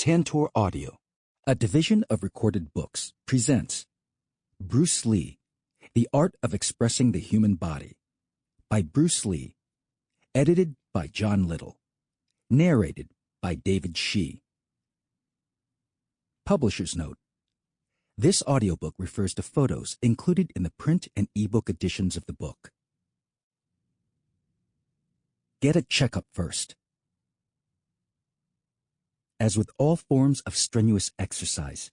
Tantor Audio, a division of Recorded Books, presents Bruce Lee, The Art of Expressing the Human Body, by Bruce Lee, edited by John Little, narrated by David Shih. Publisher's note: this audiobook refers to photos included in the print and ebook editions of the book. Get a checkup first. As with all forms of strenuous exercise,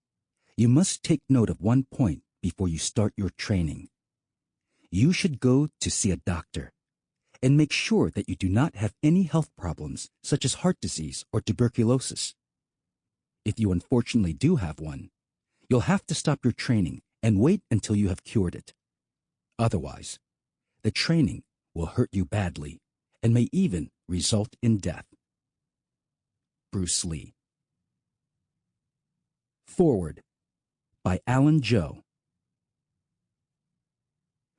you must take note of one point before you start your training. You should go to see a doctor and make sure that you do not have any health problems such as heart disease or tuberculosis. If you unfortunately do have one, you'll have to stop your training and wait until you have cured it. Otherwise, the training will hurt you badly and may even result in death. Bruce Lee. Forward by Alan Joe.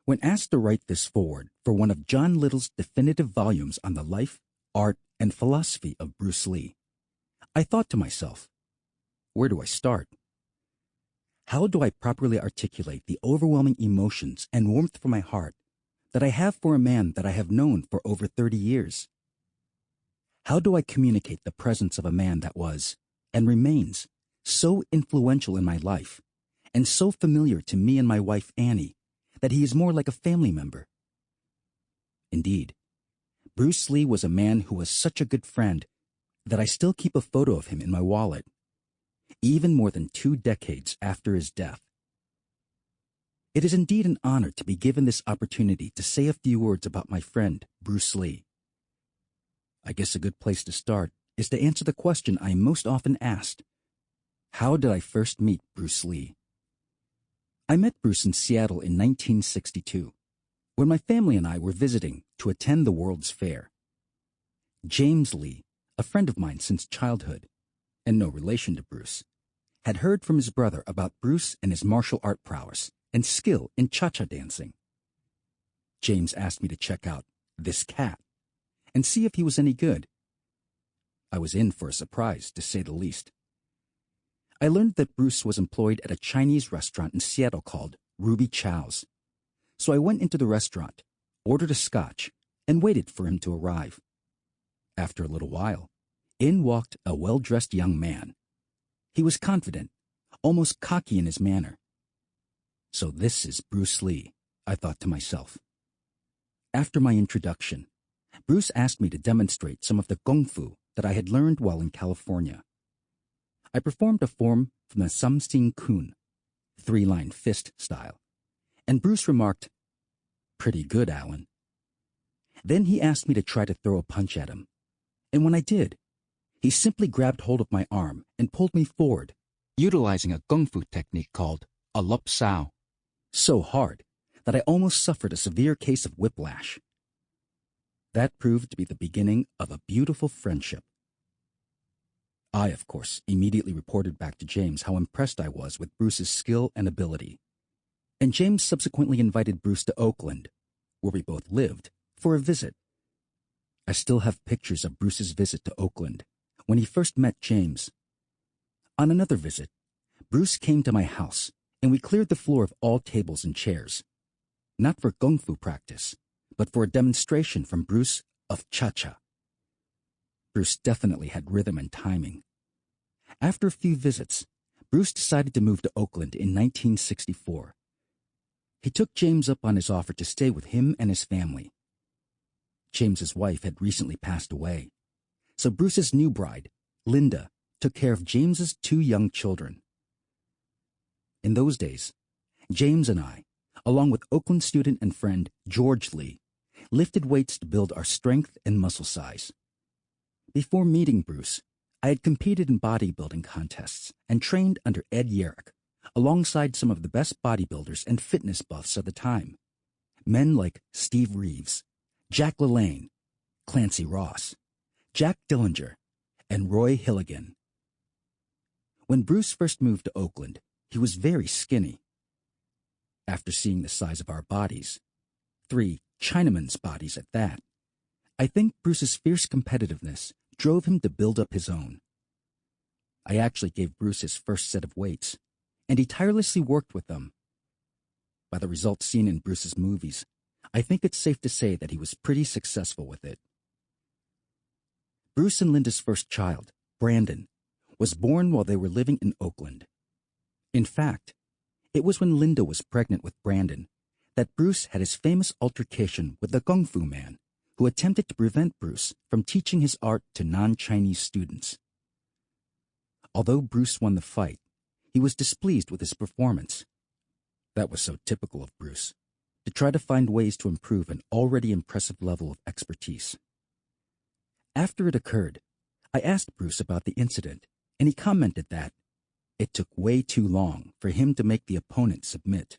When asked to write this foreword for one of John Little's definitive volumes on the life, art, and philosophy of Bruce Lee, I thought to myself, where do I start? How do I properly articulate the overwhelming emotions and warmth from my heart that I have for a man that I have known for over 30 years? How do I communicate the presence of a man that was, and remains, so influential in my life, and so familiar to me and my wife Annie, that he is more like a family member? Indeed, Bruce Lee was a man who was such a good friend that I still keep a photo of him in my wallet, even more than 2 decades after his death. It is indeed an honor to be given this opportunity to say a few words about my friend, Bruce Lee. I guess a good place to start is to answer the question I am most often asked. How did I first meet Bruce Lee? I met Bruce in Seattle in 1962, when my family and I were visiting to attend the World's Fair. James Lee, a friend of mine since childhood, and no relation to Bruce, had heard from his brother about Bruce and his martial art prowess and skill in cha-cha dancing. James asked me to check out this cat and see if he was any good. I was in for a surprise, to say the least. I learned that Bruce was employed at a Chinese restaurant in Seattle called Ruby Chow's. So I went into the restaurant, ordered a scotch, and waited for him to arrive. After a little while, in walked a well-dressed young man. He was confident, almost cocky in his manner. So this is Bruce Lee, I thought to myself. After my introduction, Bruce asked me to demonstrate some of the kung fu that I had learned while in California. I performed a form from the Samsing Kun, 3-line fist style, and Bruce remarked, "Pretty good, Alan." Then he asked me to try to throw a punch at him, and when I did, he simply grabbed hold of my arm and pulled me forward, utilizing a kung fu technique called a lup sao, so hard that I almost suffered a severe case of whiplash. That proved to be the beginning of a beautiful friendship. I, of course, immediately reported back to James how impressed I was with Bruce's skill and ability, and James subsequently invited Bruce to Oakland, where we both lived, for a visit. I still have pictures of Bruce's visit to Oakland, when he first met James. On another visit, Bruce came to my house, and we cleared the floor of all tables and chairs, not for kung fu practice, but for a demonstration from Bruce of cha-cha. Bruce definitely had rhythm and timing. After a few visits, Bruce decided to move to Oakland in 1964. He took James up on his offer to stay with him and his family. James's wife had recently passed away, so Bruce's new bride, Linda, took care of James's 2 young children. In those days, James and I, along with Oakland student and friend George Lee, lifted weights to build our strength and muscle size. Before meeting Bruce, I had competed in bodybuilding contests and trained under Ed Yerrick, alongside some of the best bodybuilders and fitness buffs of the time, men like Steve Reeves, Jack LaLanne, Clancy Ross, Jack Dillinger, and Roy Hilligan. When Bruce first moved to Oakland, he was very skinny. After seeing the size of our bodies, 3 Chinamen's bodies at that, I think Bruce's fierce competitiveness drove him to build up his own. I actually gave Bruce his first set of weights, and he tirelessly worked with them. By the results seen in Bruce's movies, I think it's safe to say that he was pretty successful with it. Bruce and Linda's first child, Brandon, was born while they were living in Oakland. In fact, it was when Linda was pregnant with Brandon that Bruce had his famous altercation with the Kung Fu man who attempted to prevent Bruce from teaching his art to non-Chinese students. Although Bruce won the fight, he was displeased with his performance. That was so typical of Bruce, to try to find ways to improve an already impressive level of expertise. After it occurred, I asked Bruce about the incident, and he commented that it took way too long for him to make the opponent submit.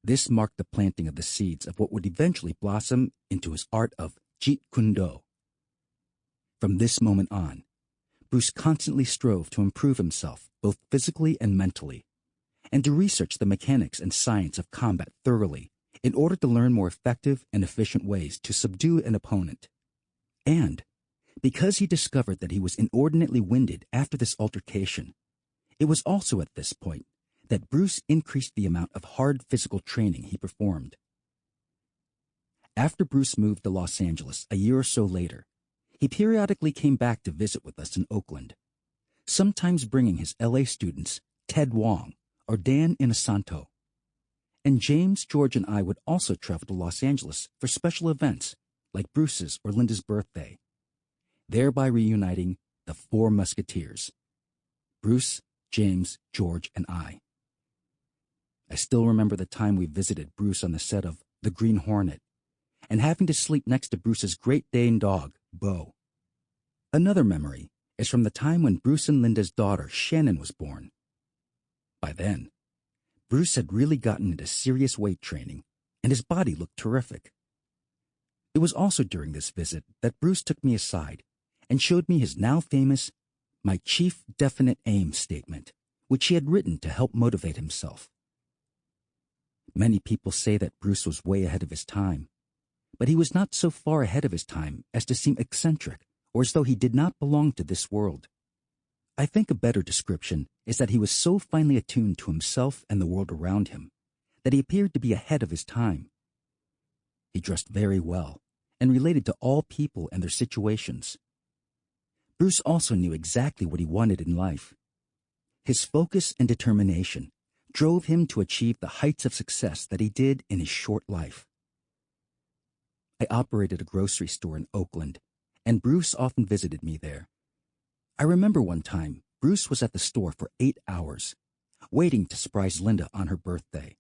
This marked the planting of the seeds of what would eventually blossom into his art of Jeet Kune Do. From this moment on, Bruce constantly strove to improve himself both physically and mentally, and to research the mechanics and science of combat thoroughly in order to learn more effective and efficient ways to subdue an opponent. And because he discovered that he was inordinately winded after this altercation, it was also at this point that Bruce increased the amount of hard physical training he performed. After Bruce moved to Los Angeles a year or so later, he periodically came back to visit with us in Oakland, sometimes bringing his LA students Ted Wong or Dan Inosanto. And James, George, and I would also travel to Los Angeles for special events like Bruce's or Linda's birthday, thereby reuniting the Four Musketeers: Bruce, James, George, and I. I still remember the time we visited Bruce on the set of The Green Hornet and having to sleep next to Bruce's Great Dane dog, Bo. Another memory is from the time when Bruce and Linda's daughter, Shannon, was born. By then, Bruce had really gotten into serious weight training, and his body looked terrific. It was also during this visit that Bruce took me aside and showed me his now famous "My Chief Definite Aim" statement, which he had written to help motivate himself. Many people say that Bruce was way ahead of his time, but he was not so far ahead of his time as to seem eccentric or as though he did not belong to this world. I think a better description is that he was so finely attuned to himself and the world around him that he appeared to be ahead of his time. He dressed very well and related to all people and their situations. Bruce also knew exactly what he wanted in life. His focus and determination drove him to achieve the heights of success that he did in his short life. I operated a grocery store in Oakland, and Bruce often visited me there. I remember one time Bruce was at the store for 8 hours, waiting to surprise Linda on her birthday.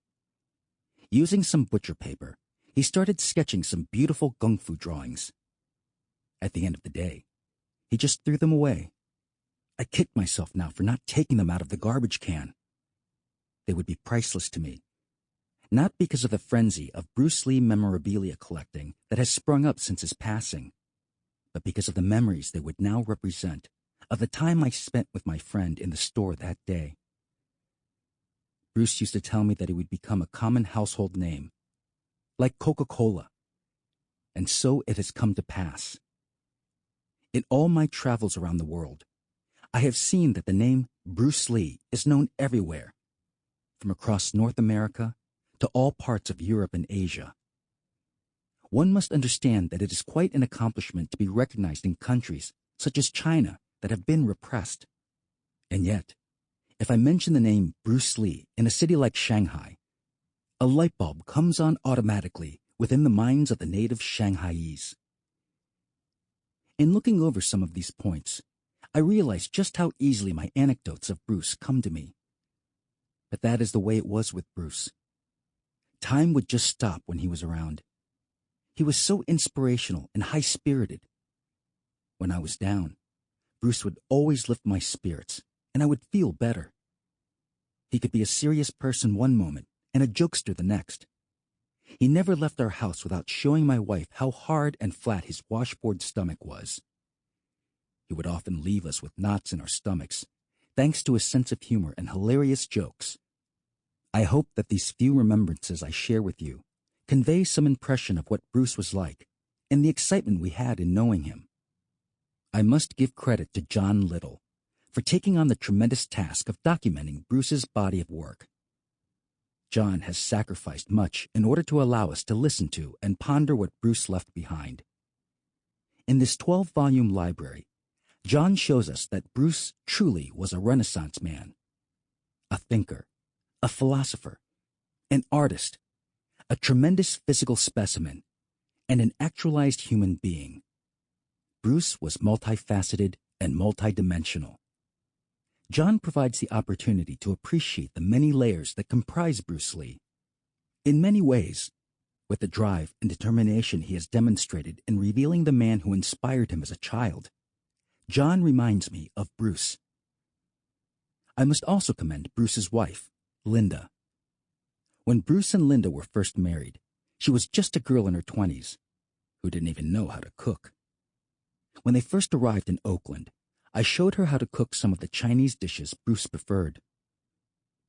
Using some butcher paper, he started sketching some beautiful kung fu drawings. At the end of the day, he just threw them away. I kicked myself now for not taking them out of the garbage can. They would be priceless to me, not because of the frenzy of Bruce Lee memorabilia collecting that has sprung up since his passing, but because of the memories they would now represent of the time I spent with my friend in the store that day. Bruce used to tell me that he would become a common household name, like Coca-Cola, and so it has come to pass. In all my travels around the world, I have seen that the name Bruce Lee is known everywhere, from across North America to all parts of Europe and Asia. One must understand that it is quite an accomplishment to be recognized in countries such as China that have been repressed. And yet, if I mention the name Bruce Lee in a city like Shanghai, a light bulb comes on automatically within the minds of the native Shanghaiese. In looking over some of these points, I realize just how easily my anecdotes of Bruce come to me. But that is the way it was with Bruce. Time would just stop when he was around. He was so inspirational and high-spirited. When I was down, Bruce would always lift my spirits, and I would feel better. He could be a serious person one moment and a jokester the next. He never left our house without showing my wife how hard and flat his washboard stomach was. He would often leave us with knots in our stomachs, thanks to his sense of humor and hilarious jokes. I hope that these few remembrances I share with you convey some impression of what Bruce was like and the excitement we had in knowing him. I must give credit to John Little for taking on the tremendous task of documenting Bruce's body of work. John has sacrificed much in order to allow us to listen to and ponder what Bruce left behind. In this 12-volume library, John shows us that Bruce truly was a Renaissance man, a thinker, a philosopher, an artist, a tremendous physical specimen, and an actualized human being. Bruce was multifaceted and multidimensional. John provides the opportunity to appreciate the many layers that comprise Bruce Lee. In many ways, with the drive and determination he has demonstrated in revealing the man who inspired him as a child, John reminds me of Bruce. I must also commend Bruce's wife, Linda. When Bruce and Linda were first married, she was just a girl in her 20s, who didn't even know how to cook. When they first arrived in Oakland, I showed her how to cook some of the Chinese dishes Bruce preferred.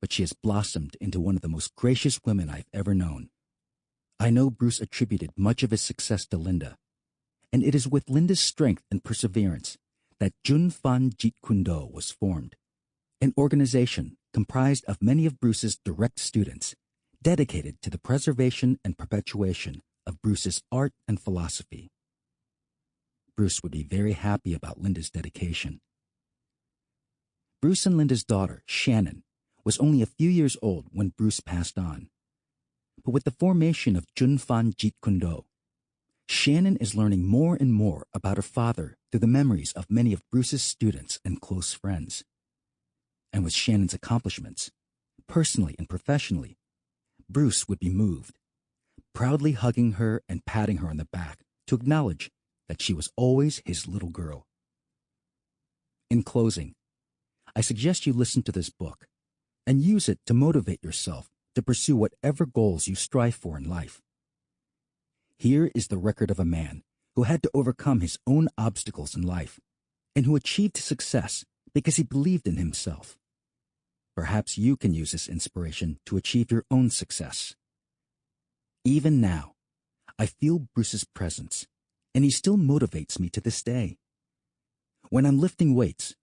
But she has blossomed into one of the most gracious women I've ever known. I know Bruce attributed much of his success to Linda, and it is with Linda's strength and perseverance that Jun Fan Jeet Kune Do was formed, an organization comprised of many of Bruce's direct students, dedicated to the preservation and perpetuation of Bruce's art and philosophy. Bruce would be very happy about Linda's dedication. Bruce and Linda's daughter, Shannon, was only a few years old when Bruce passed on. But with the formation of Jun Fan Jeet Kune Do, Shannon is learning more and more about her father through the memories of many of Bruce's students and close friends. And with Shannon's accomplishments, personally and professionally, Bruce would be moved, proudly hugging her and patting her on the back to acknowledge that she was always his little girl. In closing, I suggest you listen to this book and use it to motivate yourself to pursue whatever goals you strive for in life. Here is the record of a man who had to overcome his own obstacles in life and who achieved success because he believed in himself. Perhaps you can use this inspiration to achieve your own success. Even now, I feel Bruce's presence, and he still motivates me to this day. When I'm lifting weights,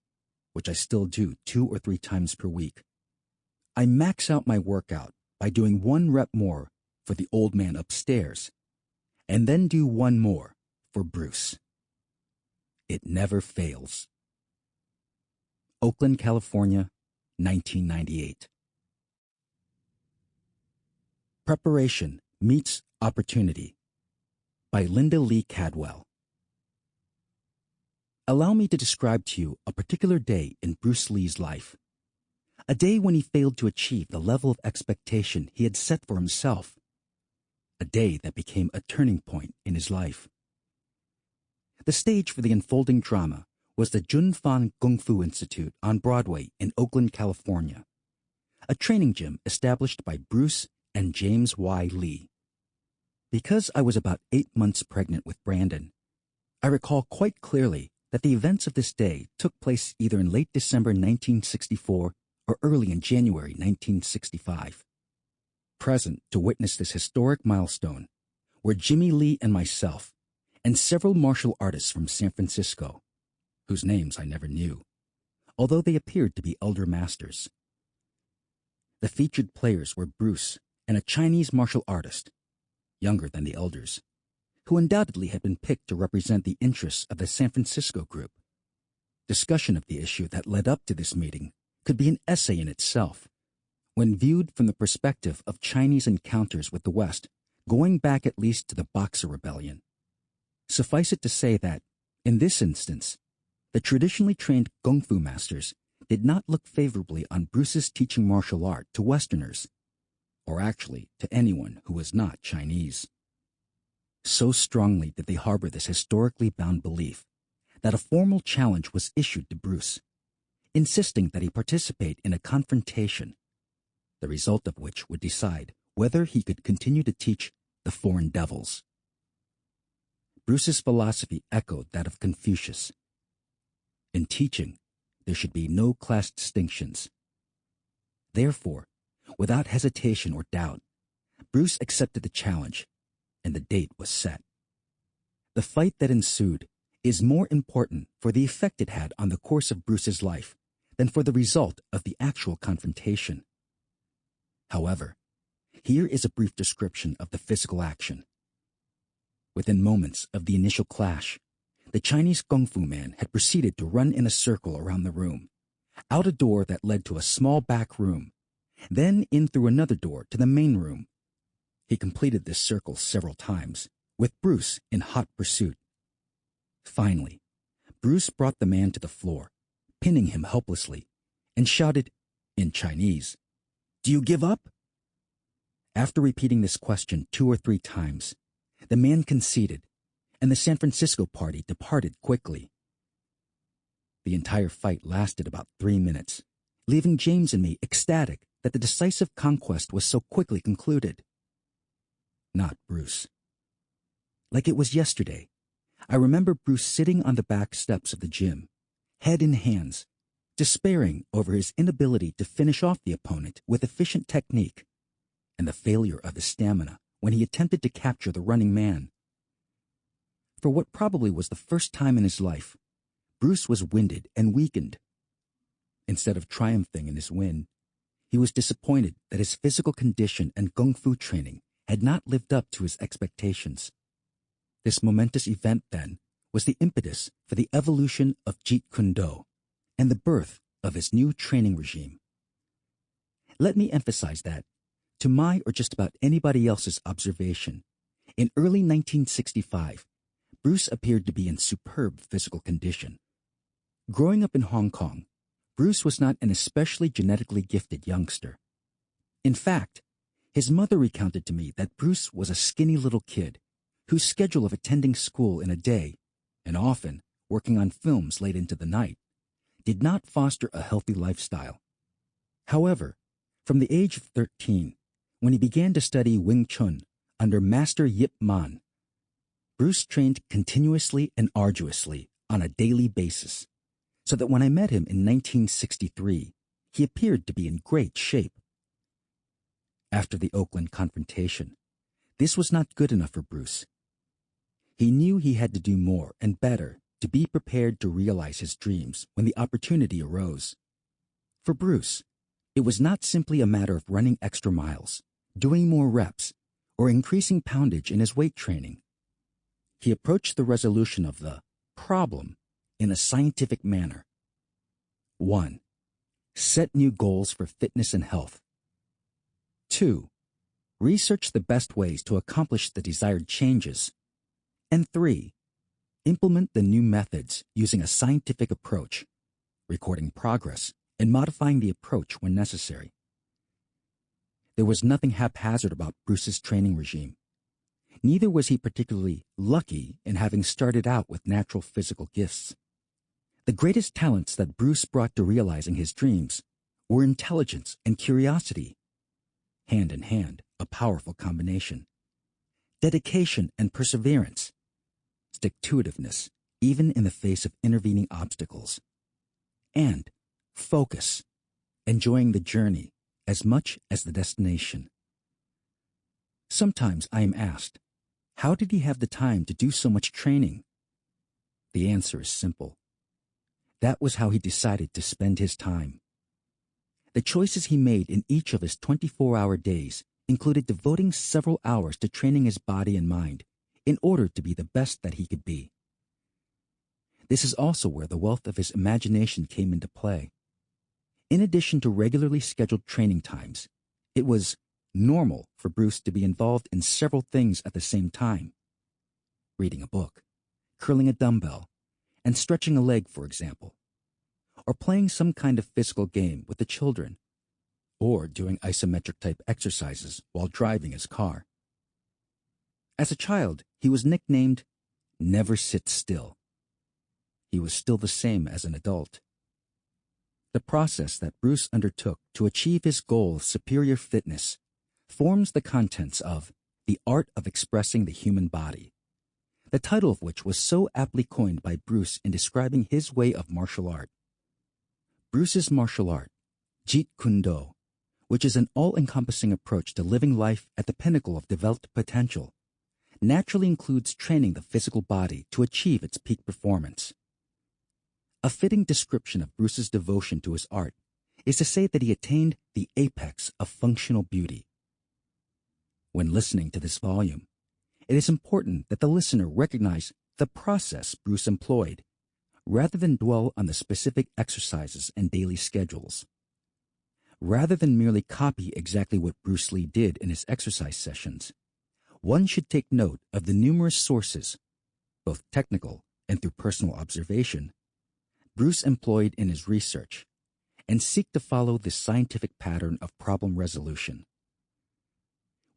which I still do 2 or 3 times per week, I max out my workout by doing 1 rep more for the old man upstairs, and then do 1 more for Bruce. It never fails. Oakland, California, 1998. Preparation Meets Opportunity by Linda Lee Cadwell. Allow me to describe to you a particular day in Bruce Lee's life. A day when he failed to achieve the level of expectation he had set for himself. A day that became a turning point in his life. The stage for the unfolding drama was the Jun Fan Kung Fu Institute on Broadway in Oakland, California, a training gym established by Bruce and James Y. Lee. Because I was about 8 months pregnant with Brandon, I recall quite clearly that the events of this day took place either in late December 1964 or early in January 1965. Present to witness this historic milestone were Jimmy Lee and myself, and several martial artists from San Francisco, whose names I never knew, although they appeared to be elder masters. The featured players were Bruce and a Chinese martial artist, younger than the elders, who undoubtedly had been picked to represent the interests of the San Francisco group. Discussion of the issue that led up to this meeting could be an essay in itself, when viewed from the perspective of Chinese encounters with the West, going back at least to the Boxer Rebellion. Suffice it to say that, in this instance, the traditionally trained kung fu masters did not look favorably on Bruce's teaching martial art to Westerners, or actually to anyone who was not Chinese. So strongly did they harbor this historically bound belief that a formal challenge was issued to Bruce, insisting that he participate in a confrontation, the result of which would decide whether he could continue to teach the foreign devils. Bruce's philosophy echoed that of Confucius. In teaching, there should be no class distinctions. Therefore, without hesitation or doubt, Bruce accepted the challenge, and the date was set. The fight that ensued is more important for the effect it had on the course of Bruce's life than for the result of the actual confrontation. However, here is a brief description of the physical action. Within moments of the initial clash, the Chinese kung fu man had proceeded to run in a circle around the room, out a door that led to a small back room, then in through another door to the main room. He completed this circle several times, with Bruce in hot pursuit. Finally, Bruce brought the man to the floor, pinning him helplessly, and shouted, in Chinese, "Do you give up?" After repeating this question 2 or 3 times, the man conceded, and the San Francisco party departed quickly. The entire fight lasted about 3 minutes, leaving James and me ecstatic that the decisive conquest was so quickly concluded. Not Bruce. Like it was yesterday, I remember Bruce sitting on the back steps of the gym, head in hands, despairing over his inability to finish off the opponent with efficient technique, and the failure of his stamina when he attempted to capture the running man. For what probably was the first time in his life, Bruce was winded and weakened. Instead of triumphing in his win, he was disappointed that his physical condition and kung fu training had not lived up to his expectations. This momentous event, then, was the impetus for the evolution of Jeet Kune Do and the birth of his new training regime. Let me emphasize that, to my or just about anybody else's observation, in early 1965, Bruce appeared to be in superb physical condition. Growing up in Hong Kong, Bruce was not an especially genetically gifted youngster. In fact, his mother recounted to me that Bruce was a skinny little kid whose schedule of attending school in a day, and often working on films late into the night, did not foster a healthy lifestyle. However, from the age of 13, when he began to study Wing Chun under Master Yip Man, Bruce trained continuously and arduously on a daily basis, so that when I met him in 1963, he appeared to be in great shape. After the Oakland confrontation, this was not good enough for Bruce. He knew he had to do more and better to be prepared to realize his dreams when the opportunity arose. For Bruce, it was not simply a matter of running extra miles, doing more reps, or increasing poundage in his weight training. He approached the resolution of the problem in a scientific manner. 1. Set new goals for fitness and health. 2. Research the best ways to accomplish the desired changes. And 3. Implement the new methods using a scientific approach, recording progress and modifying the approach when necessary. There was nothing haphazard about Bruce's training regime. Neither was he particularly lucky in having started out with natural physical gifts. The greatest talents that Bruce brought to realizing his dreams were intelligence and curiosity. Hand in hand, a powerful combination. Dedication and perseverance. Stick-to-itiveness, even in the face of intervening obstacles. And focus, enjoying the journey as much as the destination. Sometimes I am asked, how did he have the time to do so much training? The answer is simple. That was how he decided to spend his time. The choices he made in each of his 24-hour days included devoting several hours to training his body and mind in order to be the best that he could be. This is also where the wealth of his imagination came into play. In addition to regularly scheduled training times, it was normal for Bruce to be involved in several things at the same time. Reading a book, curling a dumbbell, and stretching a leg, for example, or playing some kind of physical game with the children, or doing isometric-type exercises while driving his car. As a child, he was nicknamed Never Sit Still. He was still the same as an adult. The process that Bruce undertook to achieve his goal of superior fitness forms the contents of The Art of Expressing the Human Body, the title of which was so aptly coined by Bruce in describing his way of martial art. Bruce's martial art, Jeet Kune Do, which is an all-encompassing approach to living life at the pinnacle of developed potential, naturally includes training the physical body to achieve its peak performance. A fitting description of Bruce's devotion to his art is to say that he attained the apex of functional beauty. When listening to this volume, it is important that the listener recognize the process Bruce employed, rather than dwell on the specific exercises and daily schedules. Rather than merely copy exactly what Bruce Lee did in his exercise sessions, one should take note of the numerous sources, both technical and through personal observation, Bruce employed in his research, and seek to follow this scientific pattern of problem resolution.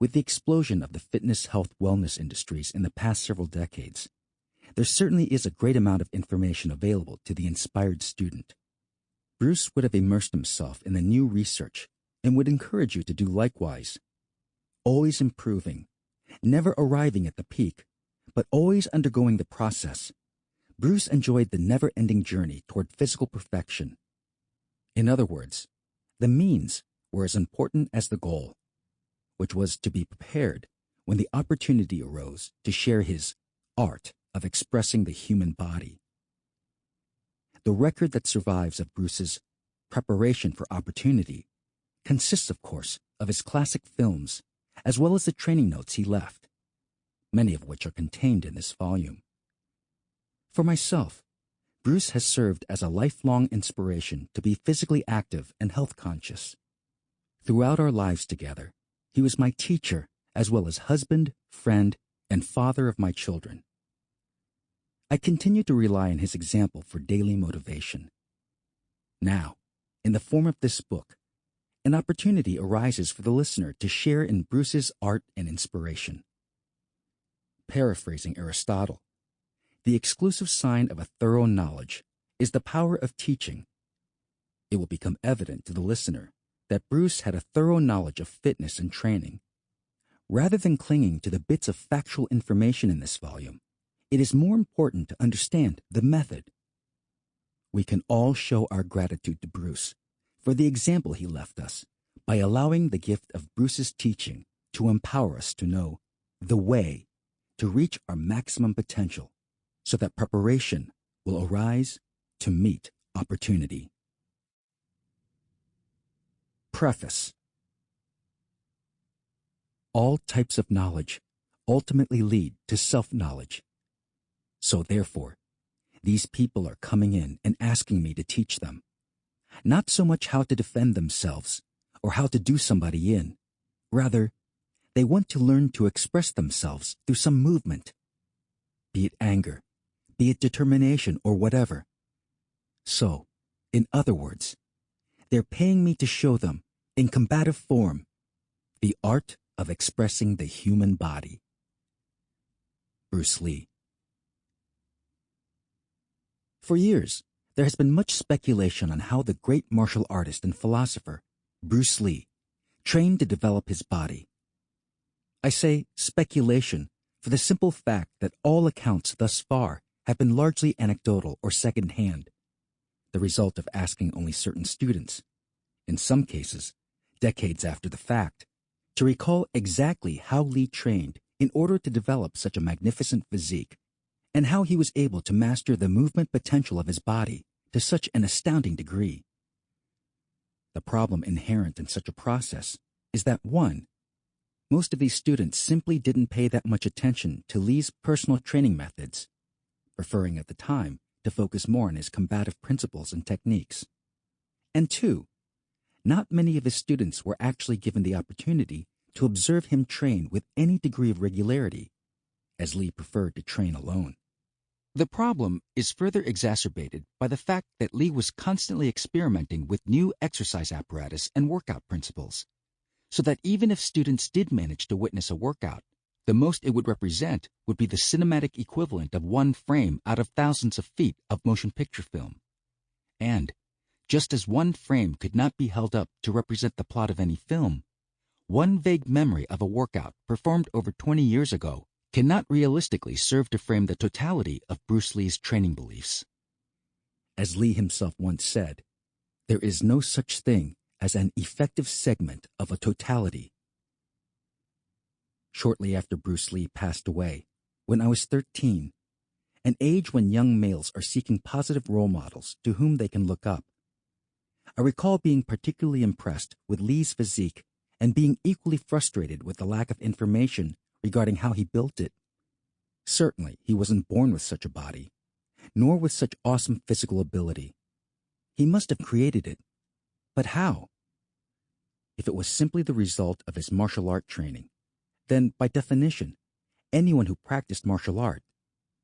With the explosion of the fitness, health, wellness industries in the past several decades, there certainly is a great amount of information available to the inspired student. Bruce would have immersed himself in the new research and would encourage you to do likewise. Always improving, never arriving at the peak, but always undergoing the process, Bruce enjoyed the never-ending journey toward physical perfection. In other words, the means were as important as the goal, which was to be prepared when the opportunity arose to share his art of expressing the human body. The record that survives of Bruce's preparation for opportunity consists, of course, of his classic films, as well as the training notes he left, many of which are contained in this volume. For myself, Bruce has served as a lifelong inspiration to be physically active and health conscious. Throughout our lives together, he was my teacher, as well as husband, friend, and father of my children. I continue to rely on his example for daily motivation. Now, in the form of this book, an opportunity arises for the listener to share in Bruce's art and inspiration. Paraphrasing Aristotle, the exclusive sign of a thorough knowledge is the power of teaching. It will become evident to the listener that Bruce had a thorough knowledge of fitness and training. Rather than clinging to the bits of factual information in this volume, it is more important to understand the method. We can all show our gratitude to Bruce for the example he left us by allowing the gift of Bruce's teaching to empower us to know the way to reach our maximum potential so that preparation will arise to meet opportunity. Preface. All types of knowledge ultimately lead to self-knowledge. So therefore, these people are coming in and asking me to teach them, not so much how to defend themselves or how to do somebody in. Rather, they want to learn to express themselves through some movement, be it anger, be it determination, or whatever. So, in other words, they're paying me to show them, in combative form, the art of expressing the human body. Bruce Lee. For years, there has been much speculation on how the great martial artist and philosopher, Bruce Lee, trained to develop his body. I say speculation for the simple fact that all accounts thus far have been largely anecdotal or second-hand, the result of asking only certain students, in some cases, decades after the fact, to recall exactly how Lee trained in order to develop such a magnificent physique, and how he was able to master the movement potential of his body to such an astounding degree. The problem inherent in such a process is that, one, most of these students simply didn't pay that much attention to Lee's personal training methods, preferring at the time to focus more on his combative principles and techniques. And two, not many of his students were actually given the opportunity to observe him train with any degree of regularity, as Lee preferred to train alone. The problem is further exacerbated by the fact that Lee was constantly experimenting with new exercise apparatus and workout principles, so that even if students did manage to witness a workout, the most it would represent would be the cinematic equivalent of one frame out of thousands of feet of motion picture film. And, just as one frame could not be held up to represent the plot of any film, one vague memory of a workout performed over 20 years ago cannot realistically serve to frame the totality of Bruce Lee's training beliefs. As Lee himself once said, there is no such thing as an effective segment of a totality. Shortly after Bruce Lee passed away, when I was 13, an age when young males are seeking positive role models to whom they can look up. I recall being particularly impressed with Lee's physique and being equally frustrated with the lack of information regarding how he built it. Certainly, he wasn't born with such a body, nor with such awesome physical ability. He must have created it. But how? If it was simply the result of his martial art training, then, by definition, anyone who practiced martial art,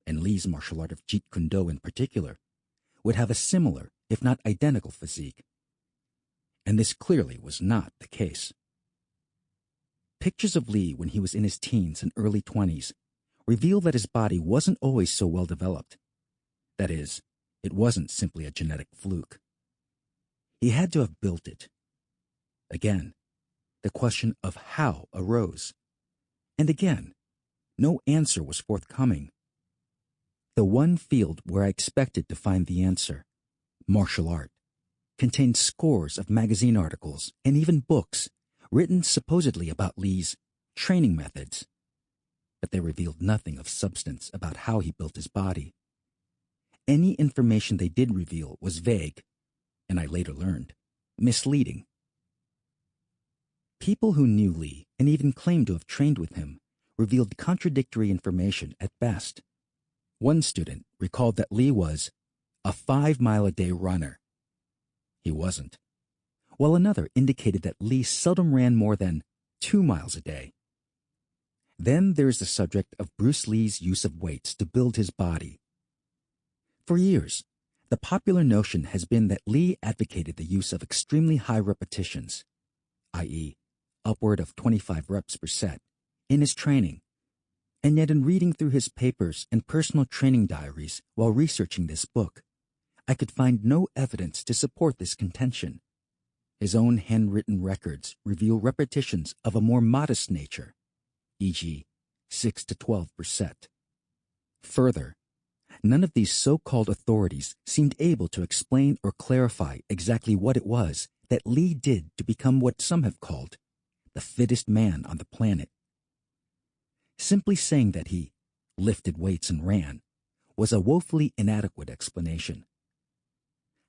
and Lee's martial art of Jeet Kune Do in particular, would have a similar, if not identical, physique. And this clearly was not the case. Pictures of Lee when he was in his teens and early 20s reveal that his body wasn't always so well developed. That is, it wasn't simply a genetic fluke. He had to have built it. Again, the question of how arose. And again, no answer was forthcoming. The one field where I expected to find the answer, martial art, contained scores of magazine articles and even books written supposedly about Lee's training methods. But they revealed nothing of substance about how he built his body. Any information they did reveal was vague, and I later learned, misleading. People who knew Lee and even claimed to have trained with him revealed contradictory information at best. One student recalled that Lee was a 5-mile-a-day runner. He wasn't. While another indicated that Lee seldom ran more than 2 miles a day. Then there is the subject of Bruce Lee's use of weights to build his body. For years, the popular notion has been that Lee advocated the use of extremely high repetitions, i.e., upward of 25 reps per set, in his training. And yet in reading through his papers and personal training diaries while researching this book, I could find no evidence to support this contention. His own handwritten records reveal repetitions of a more modest nature, e.g., 6 to 12%. Further, none of these so-called authorities seemed able to explain or clarify exactly what it was that Lee did to become what some have called the fittest man on the planet. Simply saying that he lifted weights and ran was a woefully inadequate explanation.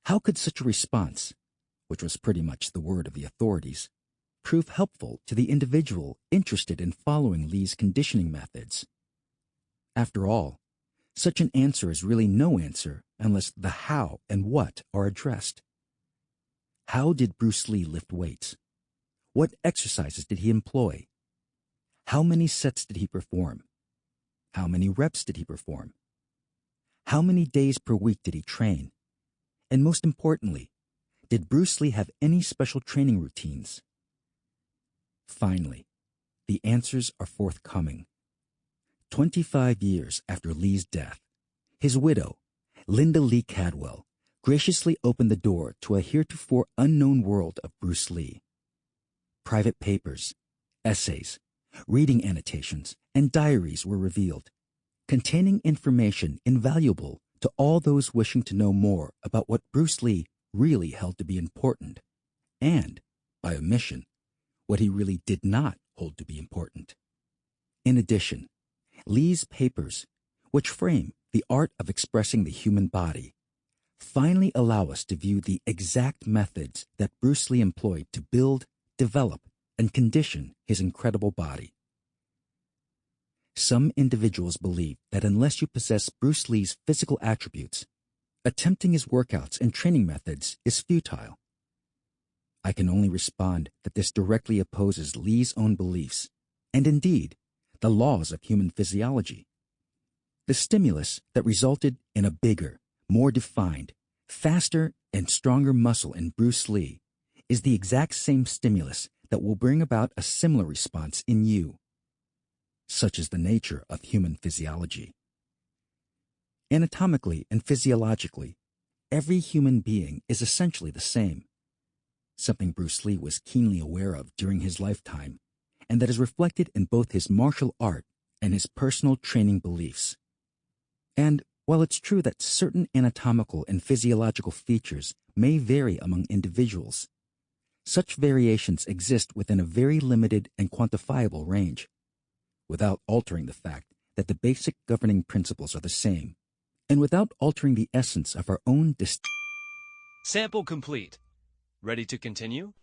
How could such a response, which was pretty much the word of the authorities, prove helpful to the individual interested in following Lee's conditioning methods? After all, such an answer is really no answer unless the how and what are addressed. How did Bruce Lee lift weights? What exercises did he employ? How many sets did he perform? How many reps did he perform? How many days per week did he train? And most importantly, did Bruce Lee have any special training routines? Finally, the answers are forthcoming. 25 years after Lee's death, his widow, Linda Lee Cadwell, graciously opened the door to a heretofore unknown world of Bruce Lee. Private papers, essays, reading annotations, and diaries were revealed, containing information invaluable to all those wishing to know more about what Bruce Lee really held to be important, and, by omission, what he really did not hold to be important. In addition, Lee's papers, which frame the art of expressing the human body, finally allow us to view the exact methods that Bruce Lee employed to build, develop, and condition his incredible body. Some individuals believe that unless you possess Bruce Lee's physical attributes, attempting his workouts and training methods is futile. I can only respond that this directly opposes Lee's own beliefs, and indeed, the laws of human physiology. The stimulus that resulted in a bigger, more defined, faster, and stronger muscle in Bruce Lee is the exact same stimulus that will bring about a similar response in you. Such is the nature of human physiology. Anatomically and physiologically, every human being is essentially the same, something Bruce Lee was keenly aware of during his lifetime, and that is reflected in both his martial art and his personal training beliefs. And while it's true that certain anatomical and physiological features may vary among individuals, such variations exist within a very limited and quantifiable range, without altering the fact that the basic governing principles are the same, and without altering the essence of our own Sample complete. Ready to continue?